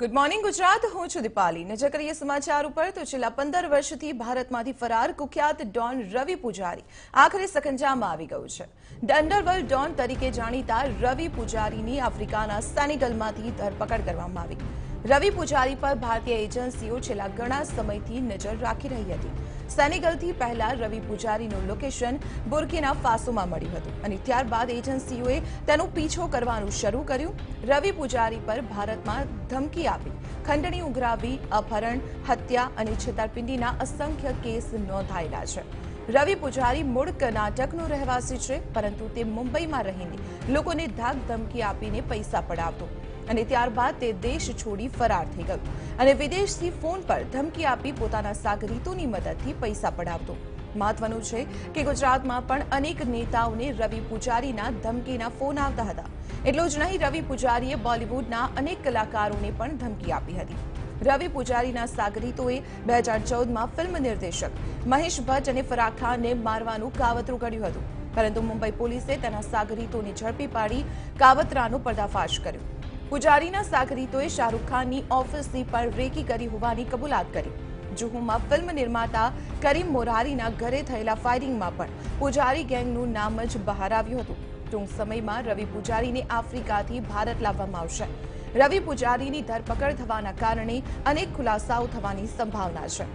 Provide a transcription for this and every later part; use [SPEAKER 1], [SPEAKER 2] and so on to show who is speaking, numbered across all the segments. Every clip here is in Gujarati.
[SPEAKER 1] ગુડ મોર્નિંગ ગુજરાત, હું છું દીપાલી। નજર કરીએ સમાચાર ઉપર તો છેલ્લા 15 વર્ષથી ભારતમાંથી ફરાર કુખ્યાત ડોન રવિ પૂજારી આખરે સકંજામાં આવી ગયું છે। ધ અંડરવર્લ્ડ ડોન તરીકે જાણીતા રવિ પૂજારીની આફ્રિકાના સેનેગલમાંથી ધરપકડ કરવામાં આવી। રવિ પૂજારી પર ભારતીય એજન્સીઓ છેલ્લા ઘણા સમયથી નજર રાખી રહી હતી। સેનેગલથી પહેલા રવિ પૂજારીનું લોકેશન બુર્કિના ફાસોમાં મળ્યું હતું અને ત્યારબાદ એજન્સીઓએ તેનો પીછો કરવાનું શરૂ કર્યું। રવિ પૂજારી પર ભારતમાં ધમકી આપી, ખંડણી ઉઘરાવી, અપહરણ, હત્યા અને છેતરપિંડીના અસંખ્ય કેસ નોંધાયેલા છે। રવિ પૂજારી મૂળ કર્ણાટકનો રહેવાસી છે, પરંતુ તે મુંબઈમાં રહીને લોકોને ધાક ધમકી આપીને પૈસા પડાવતો અને ત્યારબાદ તે દેશ છોડી ફરાર થઈ ગયો અને વિદેશથી ફોન પર ધમકી આપી પોતાના સાગરીતોની મદદથી પૈસા પડાવતો। મહત્વનું છે કે ગુજરાતમાં પણ અનેક નેતાઓને રવિ પૂજારીના ધમકીના ફોન આવતા હતા। એટલું જ નહીં, રવિ પૂજારીએ બોલિવૂડના અનેક કલાકારોને પણ ધમકી આપી હતી। રવિ પૂજારીના સાગરીતોએ 2014માં ફિલ્મ નિર્દેશક મહેશ ભટ્ટ અને ફરાહ ખાનને મારવાનું કાવતરું ઘડ્યું હતું, પરંતુ મુંબઈ પોલીસે તેના સાગરીતોને ઝડપી પાડી કાવતરાનો પર્દાફાશ કર્યો। પૂજારીના સાગરીતોએ શાહરૂખ ખાનની ઓફિસથી પણ રેકી કરી હોવાની કબૂલાત કરી। જુહુમાં ફિલ્મ નિર્માતા કરીમ મોરારીના ઘરે થયેલા ફાયરિંગમાં પણ પૂજારી ગેંગનું નામ જ બહાર આવ્યું હતું। ટૂંક સમયમાં રવિ પૂજારીને આફ્રિકાથી ભારત લાવવામાં આવશે। રવિ પૂજારીની ધરપકડ થવાના કારણે અનેક ખુલાસાઓ થવાની સંભાવના છે।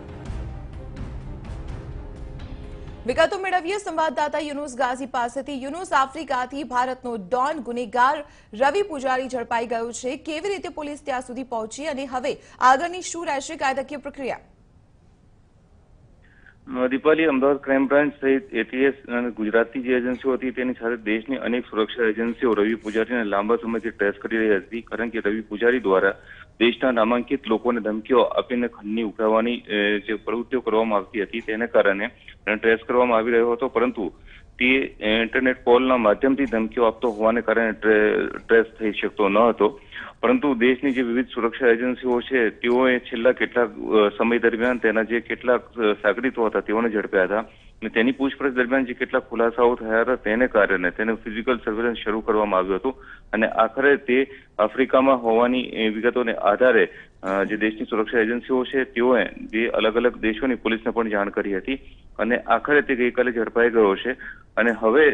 [SPEAKER 1] વિગતો મેળવીએ સંવાદદાતા યુનુસ ગાઝી પાસેથી। યુનુસ, આફ્રિકાથી ભારતનો ડોન ગુનેગાર રવિ પૂજારી ઝડપાઈ ગયો છે। કેવી રીતે પોલીસ ત્યાં સુધી પહોંચી અને હવે આગળની શું રહેશે કાયદાકીય પ્રક્રિયા?
[SPEAKER 2] દીપાલી, અમદાવાદ ક્રાઇમ બ્રાન્ચ સહિત એટીએસ અને ગુજરાતની જે એજન્સીઓ હતી તેની સાથે દેશની અનેક સુરક્ષા એજન્સીઓ રવિ પૂજારીને લાંબા સમયથી ટ્રેસ કરી રહી હતી, કારણ કે રવિ પૂજારી દ્વારા દેશના નામાંકિત લોકોને ધમકીઓ આપીને ખંડણી ઉઘરાવવાની જે પ્રવૃત્તિઓ કરવામાં આવતી હતી તેને કારણે ટ્રેસ કરવામાં આવી રહ્યો હતો, પરંતુ તે ઇન્ટરનેટ કોલના માધ્યમથી ધમકીઓ આપતો હોવાને કારણે ટ્રેસ થઈ શકતો ન હતો। પરંતુ દેશની જે વિવિધ સુરક્ષા એજન્સીઓ છે તેઓએ છેલ્લા કેટલાક સમય દરમિયાન તેના જે કેટલાક સાગરીતો હતા તેઓને ઝડપ્યા હતા અને તેની પૂછપરછ દરમિયાન જે કેટલાક ખુલાસાઓ થયા હતા તેને કારણે તેને ફિઝિકલ સર્વેલન્સ શરૂ કરવામાં આવ્યું હતું અને આખરે તે આફ્રિકામાં હોવાની વિગતોને આધારે જે દેશની સુરક્ષા એજન્સીઓ છે તેઓએ જે અલગ અલગ દેશોની પોલીસને પણ જાણ કરી હતી અને આખરે તે ગઈકાલે ઝડપાઈ ગયો છે અને હવે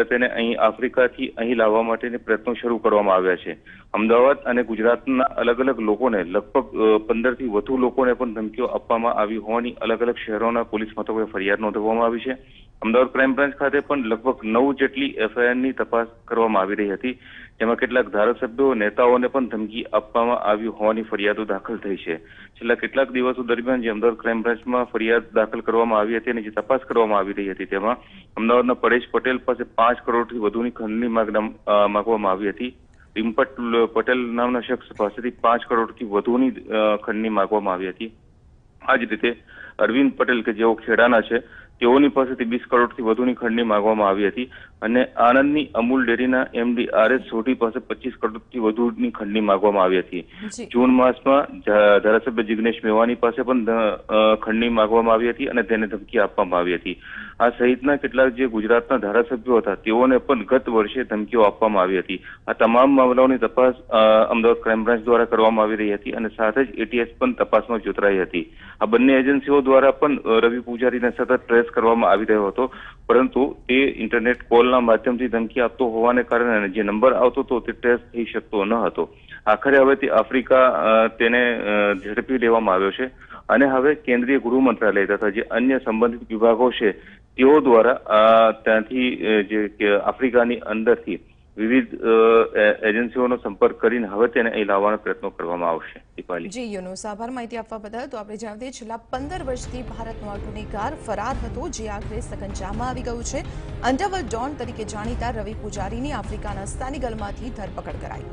[SPEAKER 2] તેને અહીં આફ્રિકાથી અહીં લાવવા માટેના પ્રયત્નો શરૂ કરવામાં આવ્યા છે। અમદાવાદ અને ગુજરાતના અલગ અલગ લોકોને લગભગ 15થી વધુ લોકોને પણ ધમકીઓ આપવામાં આવી હોવાની અલગ અલગ શહેરોના પોલીસ મથકોએ ફરિયાદ નોંધવામાં આવી છે। અમદાવાદ ક્રાઇમ બ્રાન્ચ ખાતે પણ લગભગ 9 જેટલી એફઆઈઆરની તપાસ કરવામાં આવી રહી હતી, જેમાં કેટલાક ધારાસભ્યો, નેતાઓને પણ ધમકી આપવામાં આવી હોવાની ફરિયાદો દાખલ થઈ છે। છેલ્લા કેટલાક દિવસો દરમિયાન જે અમદાવાદ ક્રાઇમ બ્રાન્ચમાં ફરિયાદ દાખલ કરવામાં આવી હતી અને જે તપાસ કરવામાં આવી રહી હતી તેમાં અમદાવાદના પરેશ પટેલ પાસે 5 કરોડથી વધુની ખંડની માંગવામાં આવી હતી। રિમ્પટ પટેલ નામના શખ્સ પાસેથી 5 કરોડથી વધુની ખંડની માંગવામાં આવી હતી। આ જ રીતે અરવિંદ પટેલ કે જેઓ ખેડાના છે તેઓની પાસેથી 20 કરોડથી વધુની ખંડની માંગવામાં આવી હતી અને આણંદની અમૂલ ડેરીના એમડી આરએસ સોઢી પાસે 25 કરોડથી વધુની ખંડની માંગવામાં આવી હતી। જૂન માસમાં ધારાસભ્ય જિગ્નેશ મેવાની પાસે પણ ખંડની માંગવામાં આવી હતી અને તેને ધમકી આપવામાં આવી હતી। આ સહિતના કેટલાક જે ગુજરાતના ધારાસભ્યો હતા તેઓને પણ ગત વર્ષે ધમકીઓ આપવામાં આવી હતી। આ તમામ મામલાઓની તપાસ અમદાવાદ ક્રાઇમ બ્રાન્ચ દ્વારા કરવામાં આવી રહી હતી અને સાથે જ એટીએસ પણ તપાસમાં જોતરાઈ હતી। આ બંને એજન્સીઓ દ્વારા પણ રવિ પૂજારીને સતત ટ્રેસ કરવામાં આવી રહ્યો હતો, પરંતુ તે ઇન્ટરનેટ કોલના માધ્યમથી ધમકી આપતો હોવાને કારણે જે નંબર આવતો હતો તે ટ્રેસ થઈ શકતો ન હતો। આખરે હવે તે આફ્રિકા તેને ઝડપી લેવામાં આવ્યો છે અને હવે કેન્દ્રીય ગૃહ મંત્રાલય તથા જે અન્ય સંબંધિત વિભાગો છે તેઓ દ્વારા ત્યાંથી જે આફ્રિકાની અંદરથી વિવિધ એજન્સીઓનો સંપર્ક કરીને હવે તેને અહીં લાવવાનો પ્રયત્નો કરવામાં આવશે। દીપાલી
[SPEAKER 1] જી યુનુસ, આભાર માહિતી આપવા બદલ। તો આપણે જાણીએ છેલ્લા 15 વર્ષથી ભારતનો ગુનેગાર ફરાર હતો, જે આખરે સકંજામાં આવી ગયું છે। અંડરવર્લ્ડ ડોન તરીકે જાણીતા રવિ પૂજારીની આફ્રિકાના સેનેગલમાંથી ધરપકડ કરાઈ।